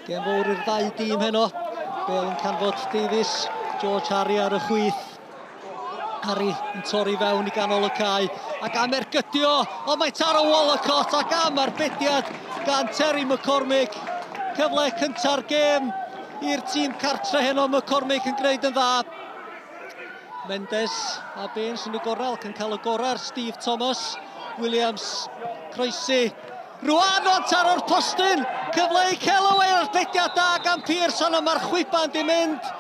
Gen fawr i'r ddau dîm heno. Bale yn canfod Davies, George Harry ar y chwith. Harry yn torri fewn i ganol y cae. Ac am ergydio, ond mae Taro Walcott ac am arbediad gan Terry McCormick. Cyfle cynta'r gêm i'r tîm cartre heno. McCormick yn gwneud yn dda. Mendes a Baines yn y gorau ac yn cael y gorau ar Steve Thomas. Williams, croesi. Rwan o'n taro'r postyn. Cyfle i Callaway ar arbediad da gan Pearson, ond mae'r chwiban di mynd.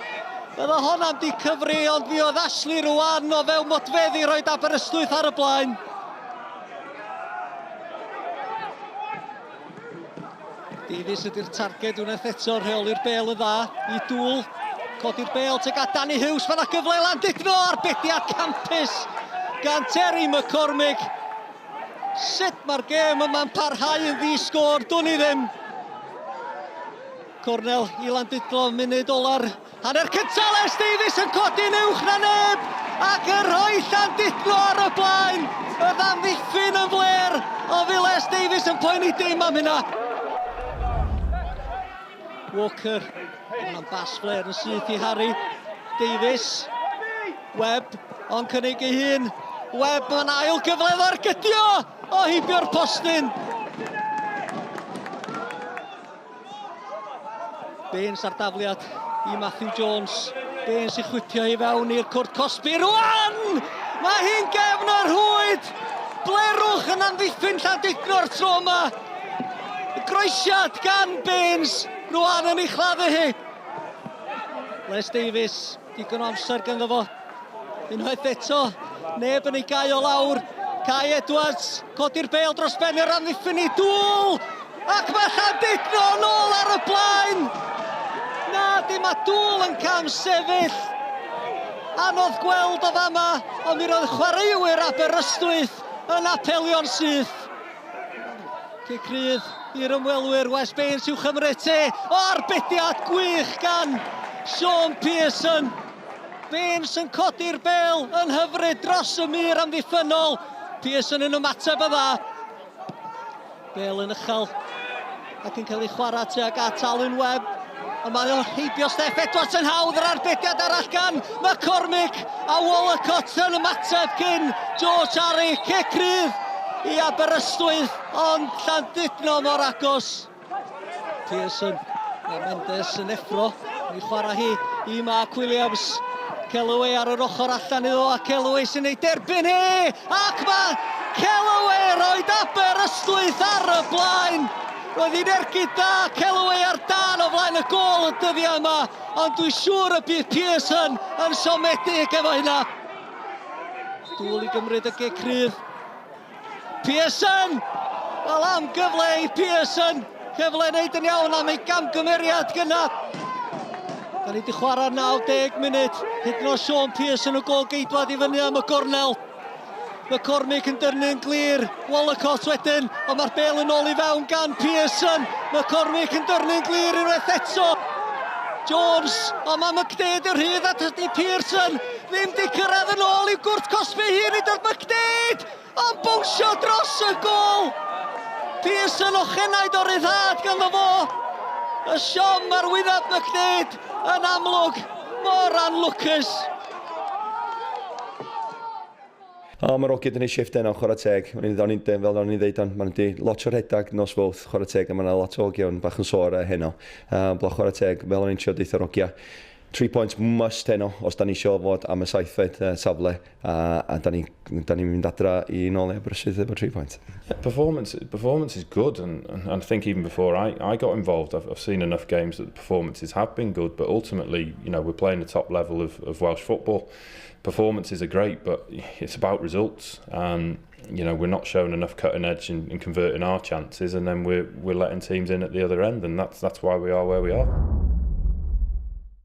Bydda honna'm di cyfri, ond fi oedd Ashley Rwan o fewn modfeddi roed Aberystwyth ar y blaen. Davies ydy'r targed wnaeth eto rheoli'r Bale yn dda i Dŵl. Codi'r Bale tuag at Danny Hughes, fan'na gyfle Llandudno, arbediad campus gan Terry McCormick. Sut mae'r gêm yma'n parhau yn ddi-sgôr, dwn i ddim. Cornel i Llandudno, munud ola'r hanner cynta, Les Davies yn codi'n uwch na neb ac yn rhoi Llandudno ar y blaen. Oedd amddiffyn yn fler, o fi Les Davies yn poeni dim am hynna. Walker, hwnna'n bas fler yn syth i Harry. Davies, Webb, o'n cynnig ei hun. Webb yn ail gyfle o'r gydio o hibio'r postyn. Baines ar dafliad i Matthew Jones. Baines i chwipio i fewn i'r cwrt Cosby. Rwan! Mae hi'n gefn o'r hwyd. Blerwch yn amddiffyn Llandudno'r tro yma. Groesiad gan Baines. Rwan yn ei chladdu hi. Les Davies, digon o amser ganddo fo. Unwaith eto, neb yn ei gau o lawr. Kai Edwards, codi'r Bale dros ben i'r amddiffyn i Dŵl. Ac mae Llandudno nôl ar y blaen. Na, dim a Dŵl yn cam sefyll. Anodd gweld o fama, ond mi roedd chwaraewyr Aberystwyth yn apelio'n syth. Cic rydd i'r ymwelwyr, Wes Baines i'w chymryd te. O arbediad gwych gan Sean Pearson. Baines yn codi'r Bale yn hyfryd dros y mur amddiffynol. Pearson yn ymateb y dda. Bale yn uchel ac yn cael ei chwarae tuag at Alan Webb. A mae o'n heibio Steph Edwards yn hawdd yr arbediad arall gan McCormick. A Walcott yn ymateb cyn George Harry. Cic rydd i Aberystwyth, ond Llandudno mor agos. Pearson a Mendes yn effro i chwarae hi i Mark Williams. Callaway ar yr ochr allan iddo, a Callaway sy'n ei derbyn hi. Ac mae Callaway roed Aberystwyth ar y blaen. Roedd hi'n ergyd da, Callaway ar dan o flaen y gôl y dyddiau yma. Ond dwi'n siŵr y bydd Pearson yn siomedig efo hynna. Dŵl i gymryd y gic rydd. Pearson! Wel am gyfle i Pearson. Cyfle wneud yn iawn am ei gamgymeriad gynnar. Da ni wedi chwarae 90 munud. Hyd yn oed Sean Pearson o gol geidwad i fyny am y gornel. McCormick yn dyrnu'n glir. Walcott wedyn, ond mae'r Bale yn ôl i fewn gan Pearson. McCormick yn dyrnu'n glir unwaith eto. Jones, ond mae McDade yn rhydd at ydi Pearson. Ddim di cyrraedd yn ôl i'w gwrt Cosby hun i dod McDade. Ond bwnsio dros y gol. Pearson o chenaid o ryddhad ganddo fo. Y siom ar wyneb McDade yn amlwg mor anlwcus. Mae'r ogyd yn ei shifft yna, chwarae teg. Fel o'n i'n dweud, mae'n di lot o redag nos fawth, chwarae teg, a mae'n lot o ogion bach yn sôr heno. Bla chwarae teg, fel o'n i'n siarad eitha'r ogia. 3 points must heno, os da ni eisiau fod am y 7fed safle, a da ni'n mynd adra i nôl i Aberystwyth efo 3 points. Performance is good, and I think even before I got involved, I've seen enough games that the performances have been good, but ultimately, you know, we're playing the top level of Welsh football. Performances are great, but it's about results, and you know, we're not showing enough cutting edge in converting our chances, and then we're letting teams in at the other end, and that's why we are where we are.